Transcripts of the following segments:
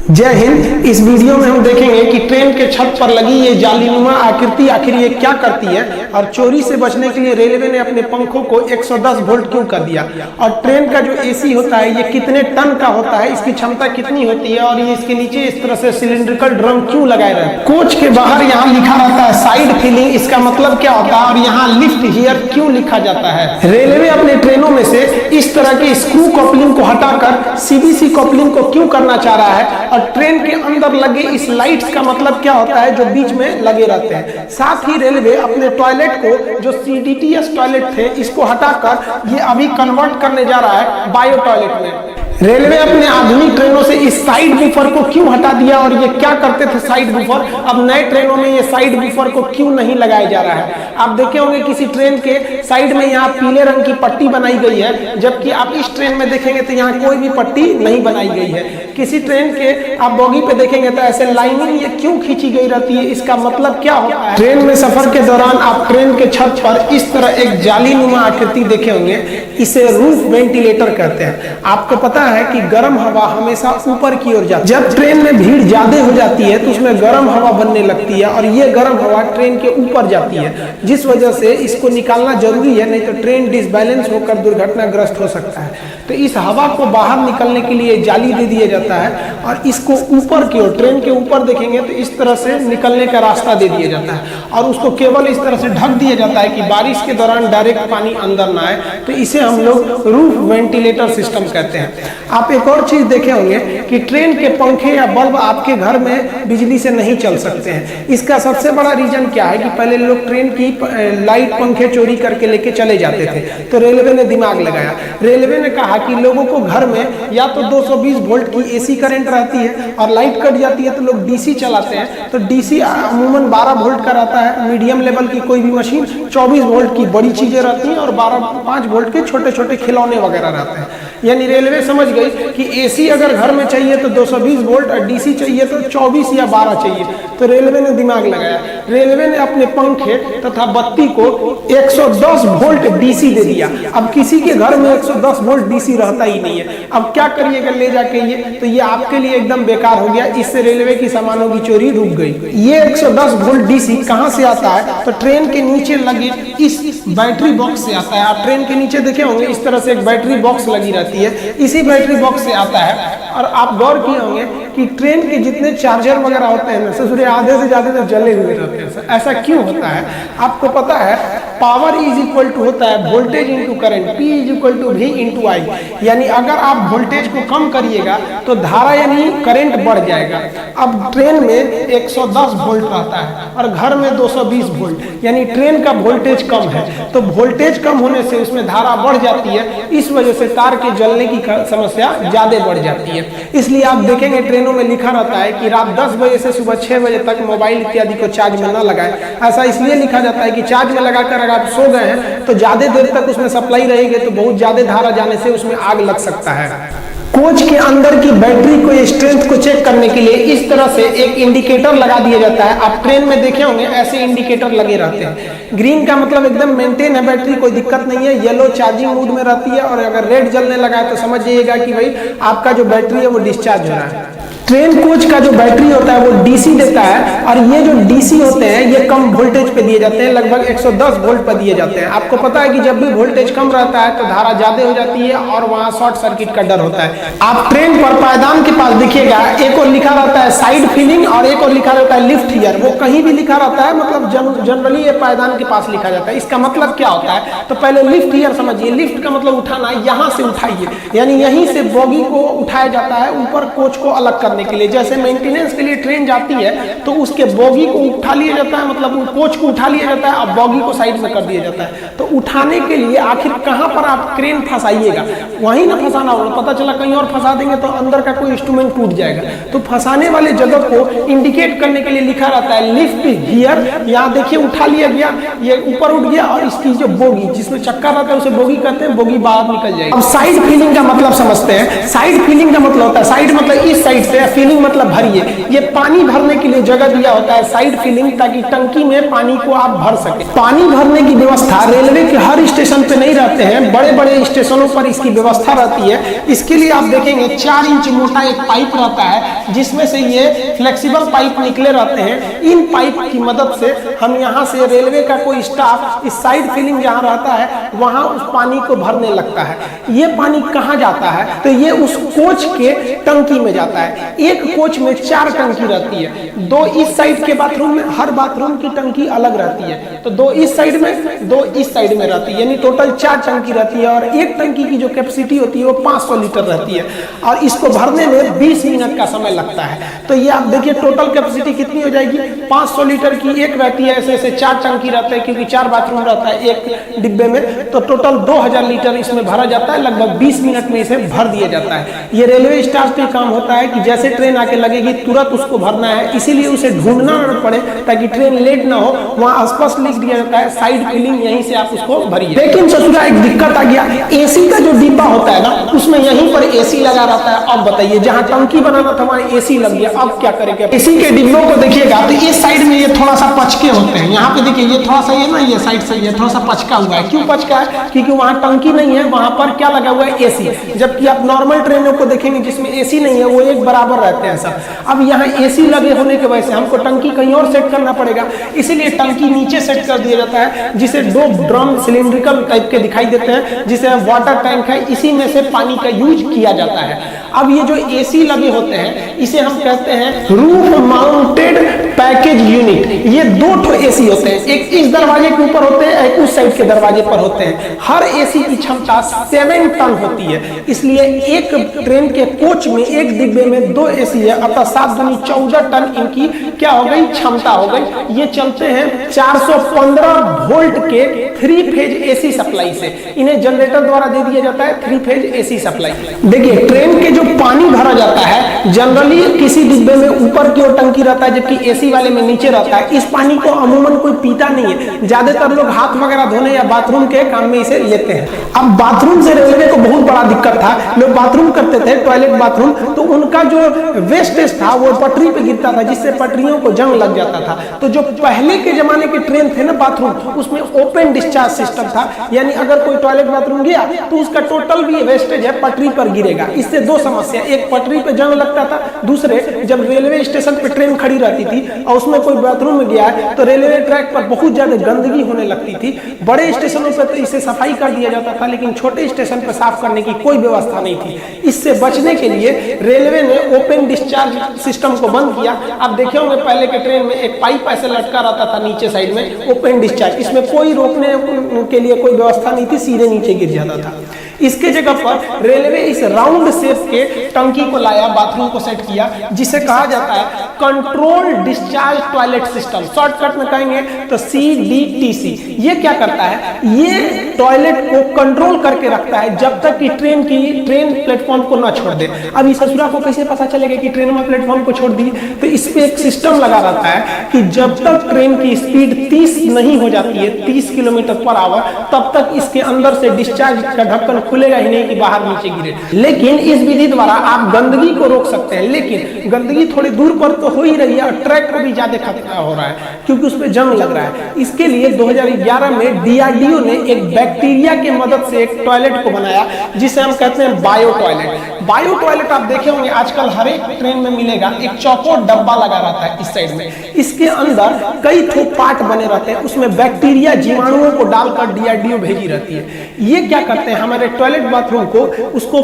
जय हिंद। इस वीडियो में हम देखेंगे कि ट्रेन के छत पर लगी ये जालीनुमा आकृति आखिर ये क्या करती है और चोरी से बचने के लिए रेलवे ने अपने पंखों को 110 वोल्ट क्यों कर दिया, और ट्रेन का जो एसी होता है ये कितने टन का होता है, इसकी क्षमता कितनी होती है, और ये इसके नीचे इस तरह से सिलिंड्रिकल ड्रम क्यों लगाए रहते हैं। कोच के बाहर यहाँ लिखा रहता है साइड फिलिंग, इसका मतलब क्या होता है, और यहाँ लिफ्ट हियर क्यों लिखा जाता है। रेलवे अपने ट्रेनों में से इस तरह के स्क्रू कपलिंग को हटाकर सीबीसी कपलिंग को क्यों करना चाह रहा है, और ट्रेन के अंदर लगे इस लाइट्स का मतलब क्या होता है जो बीच में लगे रहते हैं। साथ ही रेलवे अपने टॉयलेट को जो सीडीटीएस टॉयलेट थे इसको हटाकर ये अभी कन्वर्ट करने जा रहा है बायो टॉयलेट में। रेलवे अपने आधुनिक ट्रेनों से इस साइड बूफर को क्यों हटा दिया, और ये क्या करते थे साइड बूफर, अब नए ट्रेनों में ये साइड बूफर को क्यों नहीं लगाया जा रहा है। आप देखे होंगे किसी ट्रेन के साइड में यहाँ पीले रंग की पट्टी बनाई गई है, जबकि आप इस ट्रेन में देखेंगे तो यहाँ कोई भी पट्टी नहीं बनाई गई है। किसी ट्रेन के आप बोगी पे देखेंगे तो ऐसे लाइनिंग ये क्यों खींची गई रहती है, इसका मतलब क्या होता है। ट्रेन में सफर के दौरान आप ट्रेन के छत पर इस तरह एक जालीनुमा आकृति देखे होंगे, इसे रूफ वेंटिलेटर कहते हैं। आपको पता है कि गर्म हवा हमेशा ऊपर की ओर जाती है। जब ट्रेन में भीड़ ज्यादा हो जाती है तो उसमें गर्म हवा बनने लगती है, और ये गर्म हवा ट्रेन के ऊपर जाती है, जिस वजह से इसको निकालना जरूरी है, नहीं तो ट्रेन डिसबैलेंस होकर दुर्घटनाग्रस्त हो सकता है। तो इस हवा को बाहर निकलने के लिए जाली दे दिया जाता है, और इसको ऊपर की ओर ट्रेन के ऊपर देखेंगे तो इस तरह से निकलने का रास्ता दे दिया जाता है, और उसको केवल इस तरह से ढक दिया जाता है कि बारिश के दौरान डायरेक्ट पानी अंदर ना आए। तो इसे हम लोग रूफ वेंटिलेटर सिस्टम कहते हैं। आप एक और चीज देखे होंगे कि ट्रेन के पंखे या बल्ब आपके घर में बिजली से नहीं चल सकते हैं। इसका सबसे बड़ा रीजन क्या है कि पहले लोग ट्रेन की लाइट पंखे चोरी करके लेके चले जाते थे, तो रेलवे ने दिमाग लगाया। रेलवे ने कहा कि लोगों को घर में या तो 220 वोल्ट की एसी करंट रहती है, और लाइट कट जाती है तो लोग डीसी चलाते हैं। तो डीसी अमूमन 12 वोल्ट का रहता है, मीडियम लेवल की कोई भी मशीन 24 वोल्ट की बड़ी चीजें रहती हैं, और 5 वोल्ट के छोटे छोटे खिलौने वगैरह रहते हैं। यानी रेलवे समझ गई कि एसी अगर घर में चाहिए तो 220 वोल्ट, और डीसी चाहिए तो 24 या 12 चाहिए। तो रेलवे ने दिमाग लगाया, रेलवे ने अपने पंखे तथा बत्ती को 110 वोल्ट डीसी दे दिया। अब किसी के घर में 110 वोल्ट डीसी रहता ही नहीं है, अब क्या करिएगा ले जाके ये, तो ये आपके लिए एकदम बेकार हो गया। इससे रेलवे की सामानों की चोरी रुक गई। ये 110 वोल्ट डीसी कहां से आता है, तो ट्रेन के नीचे लगे इस बैटरी बॉक्स से आता है। आप ट्रेन के नीचे देखे होंगे इस तरह से एक बैटरी बॉक्स लगी रहती है, इसी बैटरी बॉक्स से आता है। और आप गौर किए होंगे कि ट्रेन के जितने चार्जर वगैरह होते हैं ना ससुरे आधे से ज्यादा तो जले हुए रहते हैं। ऐसा क्यों होता है आपको पता है, पावर इज इक्वल टू होता है voltage into current, P is equal to V into I. यानी अगर आप वोल्टेज को कम करिएगा तो धारा यानी करंट बढ़ जाएगा। अब ट्रेन में 110 वोल्ट रहता है और घर में 220 वोल्ट, यानी ट्रेन का वोल्टेज कम है, तो वोल्टेज कम होने से उसमें धारा बढ़ जाती है। इस वजह से तार के जलने की समस्या ज्यादा बढ़ जाती है। इसलिए आप देखेंगे ट्रेनों में लिखा रहता है कि रात 10 बजे से सुबह 6 बजे तक मोबाइल इत्यादि को चार्ज में न लगाएं। ऐसा इसलिए लिखा जाता है कि चार्ज में लगाकर अगर आप सो गए हैं तो ज्यादा देर तक उसमें सप्लाई रहेगी, तो बहुत ज्यादा धारा जाने से उसमें आग लग सकता है। कोच के अंदर की बैटरी को स्ट्रेंथ को चेक करने के लिए इस तरह से एक इंडिकेटर लगा दिया जाता है। आप ट्रेन में देखे होंगे ऐसे इंडिकेटर लगे रहते हैं। ग्रीन का मतलब एकदम मेंटेन है बैटरी, कोई दिक्कत नहीं है, येलो चार्जिंग मोड में रहती है, और अगर रेड जलने लगा है तो समझ जाइएगा कि भाई आपका जो बैटरी है वो डिस्चार्ज हो रहा है। ट्रेन कोच का जो बैटरी होता है वो डीसी देता है, और ये जो डीसी होते हैं ये कम वोल्टेज पे दिए जाते हैं, लगभग 110 वोल्ट पर दिए जाते हैं। आपको पता है कि जब भी वोल्टेज कम रहता है तो धारा ज्यादा हो जाती है और वहां शॉर्ट सर्किट का डर होता है। आप ट्रेन पर पायदान के पास देखिएगा, एक और लिखा रहता है साइड फिलिंग और एक और लिखा रहता है लिफ्ट हियर। वो कहीं भी लिखा रहता है, मतलब जनरली ये पायदान के पास लिखा जाता है। इसका मतलब क्या होता है, तो पहले लिफ्ट हियर समझिए। लिफ्ट का मतलब उठाना, यहाँ से उठाइए, यानी यहीं से बोगी को उठाया जाता है ऊपर कोच को अलग करने के लिए। जैसे मेंटेनेंस के लिए ट्रेन जाती है तो उसके बोगी को उठा लिया जाता है, मतलब कोच को उठा लिया जाता है, और बोगी को साइड में कर दिया जाता है। तो उठाने के लिए आखिर कहां पर आप क्रेन फंसाइएगा, वहीं ना फंसाना होगा। पता चला कहीं और फंसा देंगे तो अंदर का कोई इंस्ट्रूमेंट टूट जाएगा। तो फंसाने वाले जगह को इंडिकेट करने के लिए लिखा रहता है लिफ्ट हियर। यहाँ देखिए उठा लिया गया, ये ऊपर उठ गया, और इसकी जो बोगी जिसमें चक्का रहता है उसे बोगी कहते हैं, बोगी बाहर निकल जाएगी। अब साइड फीलिंग का मतलब समझते हैं। साइड फीलिंग का मतलब होता है, साइड मतलब इस साइड से, फीलिंग मतलब भरिए। ये पानी भरने के लिए जगह दिया होता है साइड फिलिंग, ताकि टंकी में पानी को आप भर सके। पानी भरने की व्यवस्था रेलवे के हर स्टेशन पे नहीं रहते हैं, बड़े बड़े स्टेशनों पर इसकी व्यवस्था रहती है। इसके लिए आप देखेंगे 4 इंच मोटा एक पाइप रहता है, जिसमें से ये फ्लेक्सिबल पाइप निकले रहते हैं। इन पाइप की मदद से हम यहाँ से रेलवे का कोई स्टाफ इस साइड फिलिंग जहाँ रहता है वहाँ उस पानी को भरने लगता है। ये पानी कहाँ जाता है? तो ये उस कोच के टंकी में जाता है। एक कोच में 4 टंकी रहती है, 2 इस साइड के बाथरूम में, हर बाथरूम की टंकी अलग रहती है। तो 2 इस साइड में, 2 इस साइड में रहती है, यानी टोटल 4 टंकी रहती है। और एक टंकी की जो कैपेसिटी होती है वो 500 लीटर रहती है और इसको भरने में 20 मिनट का समय लगता है। तो ये आप देखिए टोटल कैपेसिटी कितनी हो जाएगी, 500 लीटर की एक रहती है। ऐसे ऐसे 4 टंकी रहते हैं, क्योंकि 4 बाथरूम रहता है एक डिब्बे में, तो टोटल 2000 लीटर इसमें भरा जाता है। लगभग 20 मिनट में इसे भर दिया जाता है। ये रेलवे स्टाफ का काम होता है कि जैसे ट्रेन आके लगेगी तुरंत उसको भरना है, इसीलिए उसे ढूंढना न पड़े ताकि ट्रेन लेट ना हो। वहाँ स्पष्ट लिख दिया जाता है साइड फिलिंग, यहीं से आप उसको भरिए। लेकिन ससुरा एक दिक्कत आ गया, एसी का जो डिब्बा होता है ना उसमें यहीं पर एसी लगा रहता है। अब बताइए, जहाँ टंकी बनाना था वहाँ एसी लग गया, अब क्या करेंगे? एसी के डिब्बों को देखिएगा तो इस साइड में ये थोड़ा सा पचके होते हैं। यहाँ पे देखिए ये थोड़ा सा, ये ना ये साइड से ये थोड़ा सा पचका हुआ है। क्यों पचका है? क्योंकि वहाँ टंकी नहीं है, वहाँ पर क्या लगा हुआ है? एसी। जबकि आप नॉर्मल ट्रेनों को देखेंगे जिसमें एसी नहीं है, वो एक बराबर रहते हैं सब। अब यहाँ एसी लगे होने की वजह से हमको टंकी कहीं और सेट करना पड़ेगा, इसीलिए टंकी नीचे सेट कर दिया जाता है, जिसे 2 ड्रम सिलिंड्रिकल टाइप के दिखाई देते हैं, जिसे वाटर टैंक है, इसी में से पानी का यूज किया जाता है। अब ये जो एसी लगे होते हैं इसे हम कहते हैं रूफ माउंटेड पैकेज यूनिट। ये 2 ठो एसी होते हैं, एक इस दरवाजे के ऊपर होते हैं, एक उस साइड के दरवाजे पर होते हैं। हर एसी की क्षमता 7 टन होती है, इसलिए एक ट्रेन के कोच में एक डिब्बे में 2 एसी है, अतः 7 दूनी 14 टन इनकी क्या हो गई? क्षमता हो गई। ये चलते हैं 415 वोल्ट के 3 फेज एसी सप्लाई से। इन्हें जनरेटर द्वारा दे दिया जाता है 3 फेज एसी सप्लाई। देखिए ट्रेन के जो पानी भरा जाता है जनरली किसी डिब्बे में ऊपर की ओर टंकी रहता है, जबकि एसी वाले में नीचे रहता है। इस पानी को अमूमन कोई पीता नहीं है, ज्यादातर लोग हाथ वगैरह धोने या बाथरूम के काम में इसे लेते हैं। अब बाथरूम से रेलवे को बहुत बड़ा दिक्कत था, लोग बाथरूम करते थे, टॉयलेट बाथरूम, तो उनका जो वेस्टेज था वो पटरी पे गिरता था, जिससे पटरियों को जंग लग जाता था। तो जो पहले के जमाने के ट्रेन थे ना बाथरूम, उसमें ओपन डिस्चार्ज सिस्टम था, यानी अगर कोई टॉयलेट बाथरूम गया तो उसका टोटल भी वेस्टेज है पटरी पर गिरेगा। इससे 2 समस्या, एक पटरी पे जंग लगता था, दूसरे जब रेलवे स्टेशन पे ट्रेन खड़ी रहती थी और उसमें कोई बाथरूम में गया है तो रेलवे ट्रैक पर बहुत ज्यादा गंदगी होने लगती थी। बड़े स्टेशनों पर तो इसे सफाई कर दिया जाता था, लेकिन छोटे स्टेशन पर साफ करने की कोई व्यवस्था नहीं थी। इससे बचने के लिए रेलवे ने ओपन डिस्चार्ज सिस्टम को बंद किया। आप देखे होंगे पहले के ट्रेन में एक पाइप ऐसे लटका रहता था नीचे साइड में, ओपन डिस्चार्ज, इसमें कोई रोकने के लिए कोई व्यवस्था नहीं थी, सीधे नीचे गिर जाता था। इसके जगह पर रेलवे इस राउंड शेप के टंकी को लाया, बाथरूम को सेट किया, जिसे कहा जाता है control discharge toilet system. Shortcut में कहेंगे तो CDTC। ये क्या करता है? ये टॉयलेट को कंट्रोल करके रखता है जब तक कि ट्रेन प्लेटफॉर्म को ना छोड़ दे। अब इस ससुरा को कैसे पता चलेगा कि ट्रेन में प्लेटफॉर्म को छोड़ दी? तो इस पे एक सिस्टम लगा रहता है कि जब तक ट्रेन की स्पीड 30 नहीं हो जाती है, 30 किलोमीटर पर आवर, तब तक इसके अंदर से डिस्चार्ज का ढक्कन खुलेगा ही नहीं कि बाहर नीचे गिरे। लेकिन इस विधि द्वारा आप गंदगी को रोक सकते हैं, लेकिन गंदगी थोड़ी दूर पर तो हो ही रही है और ट्रैक को भी ज्यादा खतरा हो रहा है क्योंकि उस पर जंग लग रहा है। इसके लिए 2011 में DRDO ने एक बैक्टीरिया की मदद से एक टॉयलेट को बनाया, जिसे हम कहते हैं बायो टॉयलेट। बायो टॉयलेट आप देखे होंगे आजकल हर एक ट्रेन में मिलेगा, एक चौकोर डब्बा लगा रहता है इस साइड में, इसके अंदर कई ठो पार्ट बने रहते हैं, उसमें बैक्टीरिया जीवाणुओं को डालकर DRDO भेजी रहती है। ये क्या करते हैं, हमारे टॉयलेट बाथरूम को उसको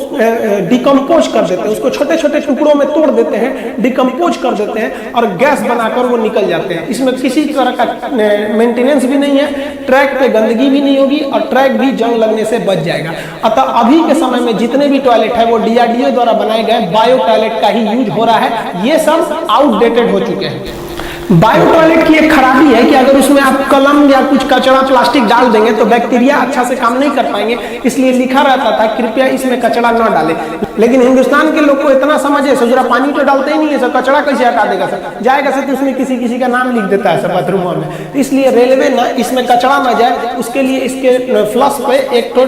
डिकम्पोज कर देते हैं, उसको छोटे छोटे टुकड़ों में तोड़ देते हैं, डिकम्पोज कर देते हैं और गैस बनाकर वो निकल जाते हैं। इसमें किसी तरह का मेंटेनेंस भी नहीं है, ट्रैक पे गंदगी भी नहीं होगी और ट्रैक भी जंग लगने से बच जाएगा। अतः अभी के समय में जितने भी टॉयलेट है वो DRDO द्वारा बनाए गए बायो टॉयलेट का ही यूज हो रहा है। ये सब आउटडेटेड हो चुके हैं। बायो टॉयलेट की एक खराबी है कि अगर उसमें आप कलम या कुछ कचरा प्लास्टिक डाल देंगे तो बैक्टीरिया अच्छा से काम नहीं कर पाएंगे, इसलिए लिखा रहता था कृपया इसमें कचरा न डालें। लेकिन हिंदुस्तान के लोग को इतना समझ है, सर पानी तो डालते ही नहीं है, सर कचरा कैसे हटा देगा, सर जाएगा सर तो उसमें किसी किसी का नाम लिख देता है सर बाथरूमों में। इसलिए रेलवे ना इसमें कचरा ना जाए उसके लिए इसके फ्लश पे एक तो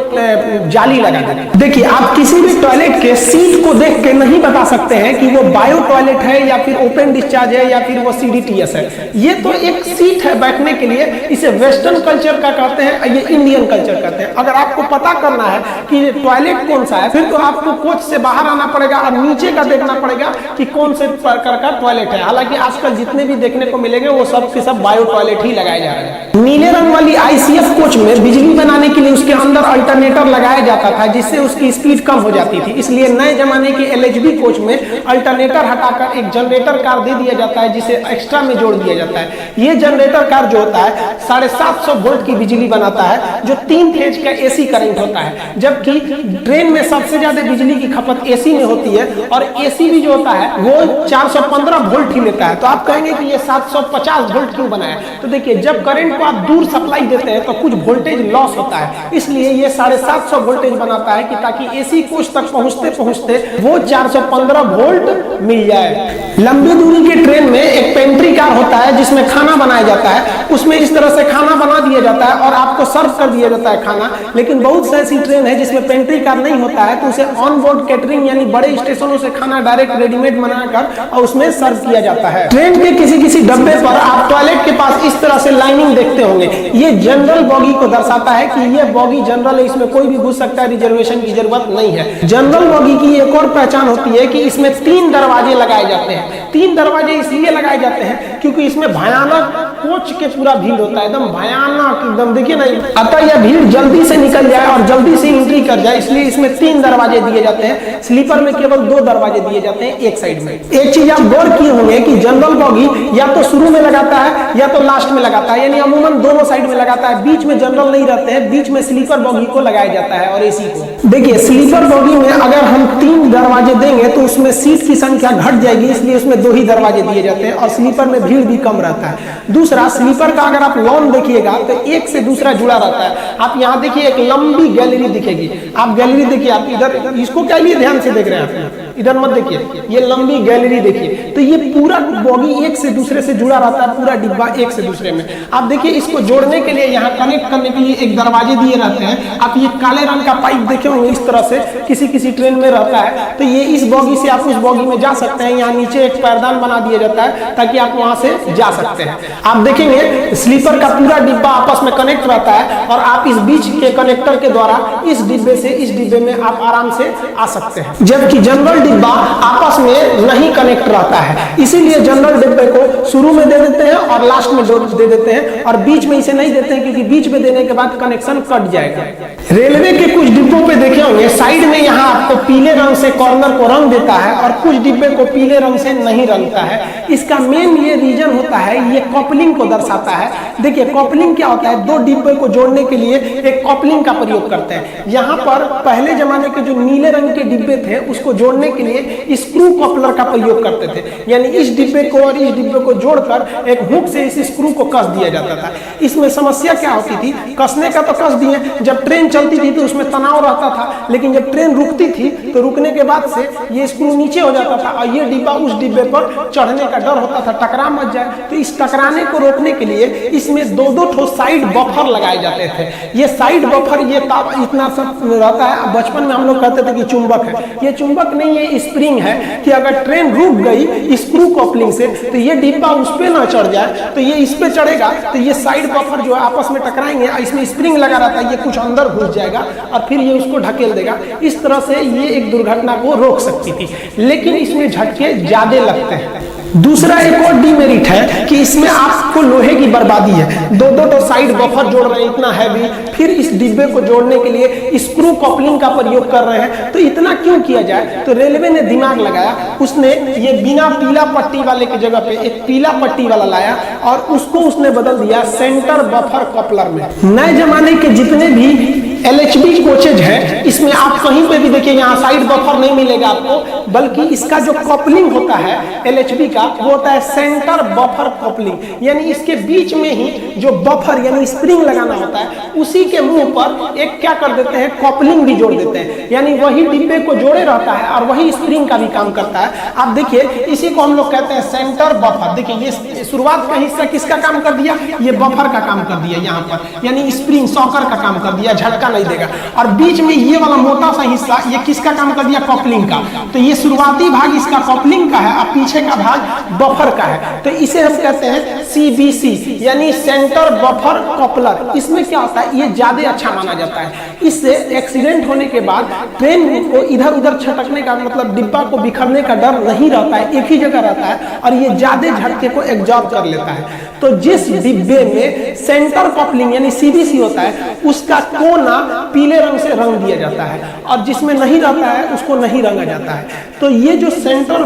जाली लगा देते। देखिए आप किसी भी टॉयलेट के सीट को देख के नहीं बता सकते हैं कि वो बायो टॉयलेट है या फिर ओपन डिस्चार्ज है या फिर वो CDTS स्पेसियस है। ये तो एक सीट है बैठने के लिए, इसे वेस्टर्न कल्चर का कहते हैं, ये इंडियन कल्चर कहते हैं। अगर आपको पता करना है कि टॉयलेट कौन सा है, फिर तो आपको कोच से बाहर आना पड़ेगा और नीचे का देखना पड़ेगा कि कौन से प्रकार का टॉयलेट है। हालांकि आजकल जितने भी देखने को मिलेंगे वो सब के सब बायो टॉयलेट ही लगाए जा रहे हैं। नीले रंग वाली ICF कोच में बिजली बनाने के लिए उसके अंदर अल्टरनेटर लगाया जाता था, जिससे उसकी स्पीड कम हो जाती थी। इसलिए नए जमाने के LHB कोच में अल्टरनेटर हटाकर एक जनरेटर कार दे दिया जाता है, जिसे एक्स्ट्रा में जोड़ दिया जाता है। ये जनरेटर कार जो होता है 750 वोल्ट की बिजली बनाता है, जो 3 फेज का AC करंट होता है। जबकि ट्रेन में सबसे ज्यादा बिजली की खपत AC में होती है, और AC भी जो होता है वो 415 वोल्ट ही लेता है। तो आप कहेंगे कि ये 750 वोल्ट क्यों बनाया? तो देखिए, जब करंट को आप दूर सप्लाई देते हैं तो कुछ वोल्टेज लॉस होता है, इसलिए ये 750 वोल्टेज बनाता है कि ताकि AC कोच तक पहुंचते पहुंचते वो 415 वोल्ट मिल जाए। लंबी दूरी के ट्रेन में एक पेंट्री कार होता है जिसमें खाना बनाया जाता है। उसमें इस तरह से खाना बना दिया जाता है और आपको सर्व कर दिया जाता है खाना। लेकिन बहुत से ऐसी ट्रेन है जिसमें पेंट्री कार नहीं होता है, तो उसे ऑन बोर्ड कैटरिंग यानी बड़े स्टेशनों से खाना डायरेक्ट रेडीमेड बनाकर और उसमें सर्व किया जाता है। ट्रेन के किसी किसी डब्बे पर आप टॉयलेट के पास इस तरह से लाइनिंग देखते होंगे। ये जनरल बॉगी को दर्शाता है कि ये बॉगी जनरल है, इसमें कोई भी घुस सकता है, रिजर्वेशन की जरूरत नहीं है। जनरल बॉगी की एक और पहचान होती है कि इसमें 3 दरवाजे लगाए जाते हैं। 3 दरवाजे इसलिए लगाए जाते हैं क्योंकि इसमें भयानक कोच के पूरा भीड़ होता है, एकदम भयानक, एकदम देखिए ना, अतः यह भीड़ जल्दी से निकल जाए और जल्दी से एंट्री कर जाए, इसलिए इसमें 3 दरवाजे दिए जाते हैं। स्लीपर में केवल 2 दरवाजे दिए जाते हैं एक साइड में। एक चीज आप गौर किए होंगे कि जनरल बॉगी या तो शुरू में लगाता है या तो लास्ट में लगाता है, यानी अमूमन दोनों साइड में लगाता है। बीच में जनरल नहीं रहते हैं, बीच में स्लीपर बॉगी को लगाया जाता है और AC को। देखिए, स्लीपर बॉगी में अगर हम 3 दरवाजे देंगे तो उसमें सीट की संख्या घट जाएगी, इसलिए उसमें 2 ही दरवाजे दिए जाते हैं और स्लीपर में भीड़ भी कम रहता है। दूसरा, स्लीपर का अगर आप लॉन देखिएगा तो एक से दूसरा जुड़ा रहता है। आप यहाँ देखिए, एक लंबी गैलरी दिखेगी। आप गैलरी देखिए, आप इधर इसको क्या लिए ध्यान से देख रहे हैं आप, इधर मत देखिए, ये लंबी गैलरी देखिए। तो ये पूरा बॉगी एक से दूसरे से जुड़ा रहता है, पूरा डिब्बा एक से दूसरे में। आप देखिए, इसको जोड़ने के लिए, यहाँ कनेक्ट करने के लिए एक दरवाजे दिए रहते हैं। आप ये काले रंग का पाइप देखे होंगे, इस तरह से किसी किसी ट्रेन में रहता है। तो ये इस बॉगी से आप उस बॉगी में जा सकते हैं। यहाँ नीचे एक पैरदान बना दिया जाता है ताकि आप वहां से जा सकते हैं। आप देखेंगे स्लीपर का पूरा डिब्बा आपस में कनेक्ट रहता है और आप इस बीच के कनेक्टर के द्वारा इस डिब्बे से इस डिब्बे में आप आराम से आ सकते हैं। जबकि जनरल डिब्बा आपस में नहीं कनेक्ट रहता है, इसीलिए जनरल डिब्बे को शुरू में दे देते हैं और लास्ट में दे देते हैं, और बीच में इसे नहीं देते हैं क्योंकि बीच में देने के बाद कनेक्शन कट जाएगा। रेलवे के कुछ डिब्बों पे देखे होंगे, साइड में यहाँ आपको पीले रंग से कॉर्नर को रंग देता है और कुछ डिब्बे को पीले रंग से नहीं रंगता है। इसका मेन ये रीजन होता है, ये कपलिंग को दर्शाता है। देखिए, कपलिंग क्या होता है? 2 डिब्बे को जोड़ने के लिए एक कपलिंग का प्रयोग करते हैं। यहाँ पर पहले जमाने के जो नीले रंग के डिब्बे थे उसको जोड़ने के लिए स्क्रू कपलर का प्रयोग करते थे, यानी इस डिब्बे को और इस डिब्बे को जोड़कर एक हुक से इस स्क्रू को कस दिया जाता था। इसमें समस्या क्या होती थी? कसने का तो कस दिए, जब ट्रेन चलती थी तो उसमें तनाव रहता था, लेकिन जब ट्रेन रुकती थी तो रुकने के बाद से ये स्क्रू नीचे हो जाता था और ये डिब्बा उस डिब्बे पर चढ़ने का डर होता था, टकरा मत जाए। तो इस टकराने को रोकने के लिए इसमें 2-2 ठो साइड बफर लगाए जाते थे। ये साइड बफर ये इतना सब रहता है, बचपन में हम लोग कहते थे कि चुंबक है। ये चुंबक नहीं है, स्प्रिंग है कि अगर ट्रेन रुक गई स्क्रू कपलिंग से तो ये डिब्बा उस पे ना चढ़ जाए, तो ये इस पे चढ़ेगा तो ये साइड बफर जो है आपस में टकराएंगे, इसमें स्प्रिंग लगा रहता है, ये कुछ अंदर घुस जाएगा और फिर ये उसको ढकेल देगा। इस तरह से ये एक दुर्घटना को रोक सकती थी, लेकिन इसमें झटके ज्यादा लगते हैं। दूसरा एक और डीमेरिट है कि इसमें आपको लोहे की बर्बादी है। 2-2 तो साइड बफर जोड़ रहे हैं इतना हैवी, फिर इस डिब्बे को जोड़ने के लिए स्क्रू कपलिंग का प्रयोग कर रहे हैं। तो इतना क्यों किया जाए? तो रेलवे ने दिमाग लगाया, उसने ये बिना पीला पट्टी वाले की जगह पे एक पीला पट्टी वाला लाया और उसको उसने बदल दिया सेंटर बफर कपलर में। नए जमाने के जितने भी LHB कोचेज है, इसमें आप कहीं पे भी देखिए यहाँ साइड बफर नहीं मिलेगा आपको, बल्कि इसका जो कपलिंग होता है LHB का वो होता है सेंटर बफर कपलिंग, यानी इसके बीच में ही जो बफर यानी स्प्रिंग लगाना होता है उसी के मुंह पर एक क्या कर देते हैं, कपलिंग भी जोड़ देते हैं, यानी वही डिब्बे को जोड़े रहता है और वही स्प्रिंग का भी काम करता है। आप देखिए, इसी को हम लोग कहते हैं सेंटर बफर। देखिए, ये शुरुआत का हिस्सा किसका काम कर दिया? ये बफर का काम कर दिया यहाँ पर, यानी स्प्रिंग सॉकर का काम कर दिया, झटका नहीं देगा। और बीच में ये वाला मोटा सा हिस्सा ये किसका काम कर दिया? कपलिंग का। तो ये शुरुआती भाग इसका कपलिंग का है और पीछे का भाग बफर का है। तो इसे हम कहते हैं CBC यानी सेंटर बफर कपलर। इसमें क्या होता है, ये ज्यादा अच्छा माना जाता है। इससे एक्सीडेंट होने के बाद ट्रेन को इधर उधर छटकने का मतलब डिब्बा को बिखरने का डर नहीं रहता है, एक ही जगह रहता है और ये ज्यादा झटके को एब्जॉर्ब कर लेता है। तो जिस डिब्बे में सेंटर कपलिंग यानी CBC होता है उसका कोना पीले रंग से रंग दिया जाता है और जिसमें नहीं रहता है उसको नहीं रंगा जाता है। तो ये जो सेंटर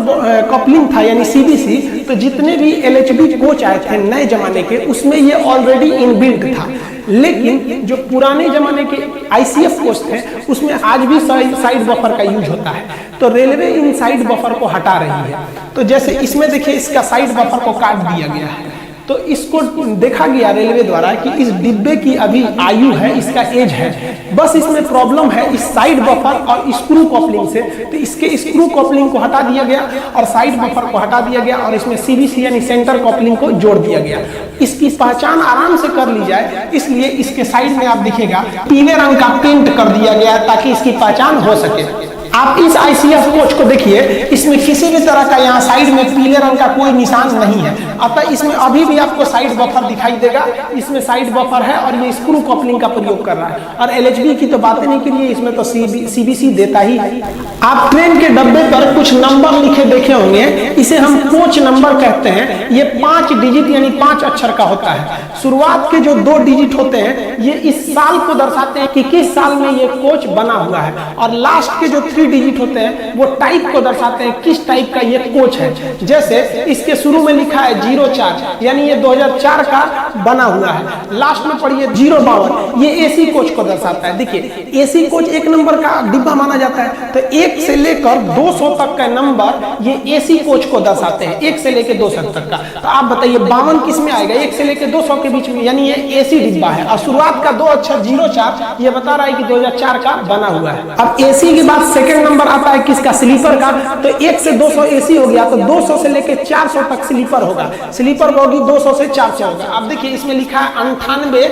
कपलिंग था यानी CBC, तो जितने भी LHB कोच आए थे नए जमाने के उसमें ये ऑलरेडी इनबिल्ट था। लेकिन जो पुराने जमाने के ICF कोच थे उसमें आज भी साइड बफर का यूज होता है। तो रेलवे इन साइड बफर को हटा रही है। तो जैसे इसमें देखिए इसका साइड बफर को काट दिया गया है। तो इसको देखा गया रेलवे द्वारा कि इस डिब्बे की अभी आयु है, इसका एज है, बस इसमें प्रॉब्लम है इस साइड बफर और स्क्रू कपलिंग से। तो इसके स्क्रू कपलिंग को हटा दिया गया और साइड बफर को हटा दिया गया और इसमें CBC यानी सेंटर कपलिंग को जोड़ दिया गया। इसकी पहचान आराम से कर ली जाए इसलिए इसके साइड में आप दिखेगा पीले रंग का पेंट कर दिया गया ताकि इसकी पहचान हो सके। आप इस ICF कोच को देखिए, इसमें किसी भी तरह का यहाँ साइड में पीले रंग का कोई निशान नहीं है, अतः इसमें अभी भी आपको साइड बफर दिखाई देगा। इसमें साइड बफर है और ये स्क्रू कपलिंग का प्रयोग कर रहा है। और LHB की तो बातें नहीं करिए, इसमें तो CBC देता ही है। आप ट्रेन के डब्बे पर कुछ नंबर लिखे देखे होंगे, इसे हम कोच नंबर कहते हैं। ये 5 डिजिट यानी 5 अक्षर का होता है। शुरुआत के जो 2 डिजिट होते हैं ये इस साल को दर्शाते हैं कि किस साल में ये कोच बना हुआ है, और लास्ट के जो 3 डिजिट होते हैं वो टाइप को दर्शाते हैं किस टाइप का ये कोच है। जैसे इसके शुरू में लिखा है 04 यानी ये 2004 का बना हुआ है। लास्ट में पढ़िए 052 ये AC कोच को दर्शाता है। देखिए AC कोच 1 नंबर का डिब्बा माना जाता है। तो 1 से लेकर 200 तक का नंबर ये AC कोच को दर्शाते हैं, 1 से लेकर 200 तक का। तो आप बताइए 52 किस में आएगा, 1 से लेकर 200 के बीच में, यानी ये AC डिब्बा है। और शुरुआत का 2 अक्षर 04 ये बता रहा है कि 2004 का बना हुआ है। अब AC के बाद सेकंड नंबर आता है किसका, स्लीपर का। तो 1 से 200 AC हो गया, तो 200 से लेकर 400 तक स्लीपर होगा। स्लीपर बोगी 200 से 400 होगा। अब देखिए इसमें लिखा है 98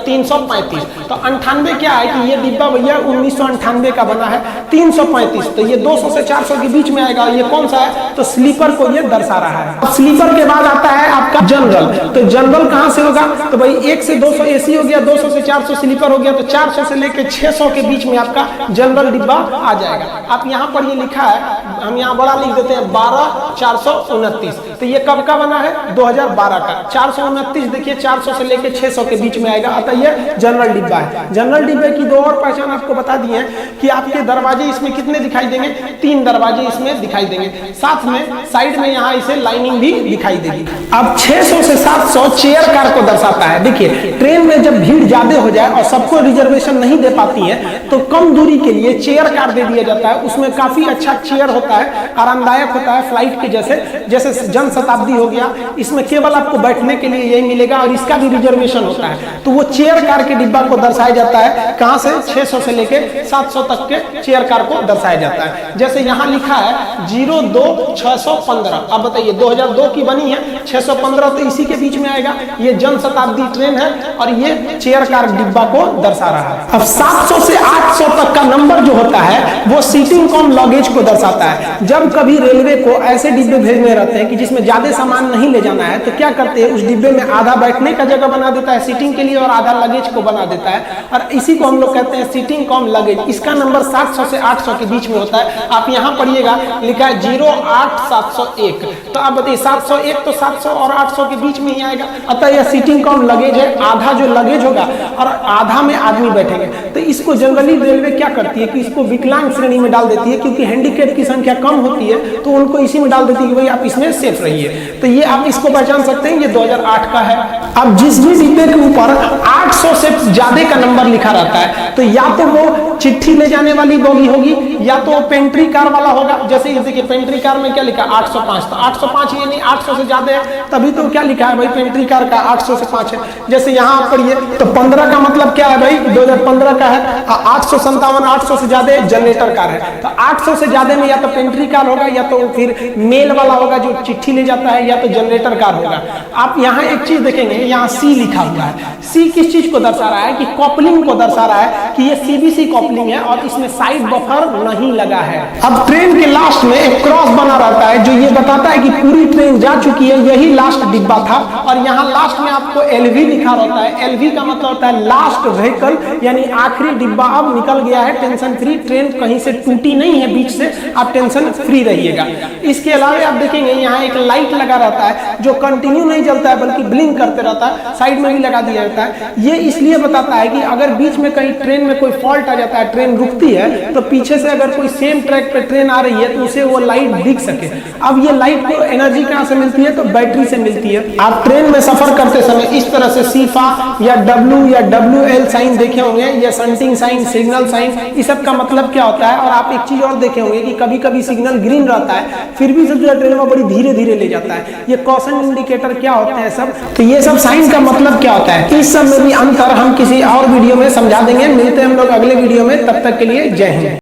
335। तो 98 क्या है कि ये डिब्बा भैया 1998 का बना है, 335 तो ये 200 से 400 के बीच में आएगा। ये कौन सा है, तो स्लीपर को ये दर्शा रहा है। अब स्लीपर के बाद आता है आपका जनरल। तो जनरल कहां से होगा, तो भाई 1 से 200 AC हो गया, 200 से 400 स्लीपर हो गया, तो 400 से लेकर 600 के बीच में आपका जनरल डिब्बा आ जाएगा। आप यहाँ पर ये लिखा है, हम यहाँ बड़ा लिख देते हैं 12/429। तो ये कब का बना है, 2012 का। 429 देखिए 400 से लेकर 600 के बीच में आएगा, अतः ये जनरल डिब्बा है। जनरल डिब्बे की 2 और पहचान आपको बता दी है कि आपके दरवाजे इसमें कितने दिखाई देंगे, 3 दरवाजे इसमें दिखाई देंगे, साथ में साइड में यहाँ इसे लाइनिंग भी दिखाई देगी। अब 600 से 700 चेयर कार को दर्शाता है। देखिए ट्रेन में जब भीड़ ज्यादा हो जाए और सबको रिजर्वेशन नहीं दे पाती है तो कम दूरी के लिए चेयर कार दे दिया जाता है। उसमें काफी अच्छा चेयर होता है, आरामदायक होता है फ्लाइट के जैसे जन शताब्दी हो गया, इसमें केवल आपको बैठने के लिए यही मिलेगा और इसका भी रिजर्वेशन होता है। तो वो चेयर कार के डिब्बा को दर्शाया जाता है, कहां से, 600 से लेके 700 तक के चेयर कार को दर्शाया जाता है। जैसे यहाँ लिखा है 02/615। अब बताइए 2002 की बनी है, 615 तो इसी के बीच में आएगा। ये जन शताब्दी ट्रेन है और ये चेयर कार डिब्बा को दर्शा रहा है। अब 700 से 800 तक का नंबर जो होता है वो सीटिंग कम लगेज को दर्शाता है। जब कभी रेलवे को ऐसे डिब्बे भेजने रहते हैं कि जिसमें ज्यादा सामान नहीं ले जाना है तो क्या करते हैं, उस डिब्बे में आधा बैठने का जगह बना देता है सीटिंग के लिए और आधा लगेज को बना देता है, और इसी को हम लोग कहते हैं सीटिंग कम लगेज। इसका नंबर 700 से 800 के बीच में होता है। आप यहाँ पढ़िएगा लिखा है 08701। तो आप बताइए 701 तो 700 और 800 के बीच में ही आएगा, अतः यह सीटिंग कम लगेज है। आधा जो लगेज होगा और आधा में आदमी बैठेंगे। तो इसको जनरली रेलवे क्या करती है कि इसको विकलांग श्रेणी में डाल देती है, क्योंकि हैंडीकैप की संख्या कम होती है तो उनको इसी में डाल देती है कि भाई आप इसमें सेफ रहिए। तो ये आप इसको पहचान सकते हैं, ये 2008 का है। अब जिस भी डिब्बे के ऊपर 800 से ज्यादा का नंबर लिखा रहता है तो या तो वो चिट्ठी ले जाने वाली बोगी होगी या तो पेंट्री कार वाला होगा। जैसे देखिए पेंट्री कार में क्या लिखा है 805, तो 805 ये नहीं 800 से ज्यादा है, तभी तो क्या लिखा है भाई पेंट्री कार का 800 से 5 है। जैसे यहाँ पढ़िए तो 15 का मतलब क्या है भाई 2015 का है, 857 800 से ज्यादा जनरेटर जनरेटर कार है। तो 800 से ज्यादा में या तो पेंट्री कार होगा या तो फिर मेल वाला होगा जो चिट्ठी ले जाता है, या तो जनरेटर कार होगा। आप यहाँ एक चीज देखेंगे, यहाँ सी लिखा हुआ है। सी किस चीज को दर्शा रहा है कि कॉपलिंग को दर्शा रहा है कि ये सीबीसी कॉपलिंग है और इसमें साइड बफर नहीं लगा है। अब ट्रेन के लास्ट में एक क्रॉस बना रहता है जो ये बताता है कि पूरी ट्रेन जा चुकी है, यही लास्ट डिब्बा था। और यहाँ लास्ट में आपको एलवी लिखा रहता है। एलवी का मतलब होता है लास्ट व्हीकल, यानी आखिरी डिब्बा अब निकल गया है, टेंशन फ्री। ट्रेन कहीं से टूटी नहीं है बीच से, आप टेंशन फ्री रहिएगा। इसके अलावा आप देखेंगे यहाँ एक लाइट लगा रहता है जो कंटिन्यू नहीं जलता है बल्कि ब्लिंक करते रहता है, साइड में भी लगा दिया जाता है। ये इसलिए बताता है कि अगर बीच में कहीं ट्रेन में कोई फॉल्ट आ जाता है, ट्रेन रुकती है, तो पीछे से अगर कोई सेम ट्रैक पे ट्रेन आ रही है तो उसे वो लाइट दिख सके। अब ये लाइट को एनर्जी कहाँ से मिलती है? तो बैटरी से मिलती है। आप ट्रेन में सफर करते समय इस तरह से सीफा या डब्ल्यू या WL साइन देखे होंगे, या शंटिंग साइन, सिग्नल साइन, इस सब का मतलब क्या होता है। और आप एक चीज और देखे होंगे कि कभी कभी सिग्नल ग्रीन रहता है फिर भी सब ट्रेन में बड़ी धीरे धीरे ले जाता है। ये कॉशन इंडिकेटर क्या होते हैं सब, तो ये सब साइन का मतलब क्या होता है, इस सब में भी अंतर हम किसी और वीडियो में समझा देंगे। मिलते हैं हम लोग अगले वीडियो में, तब तक के लिए जय हिंद।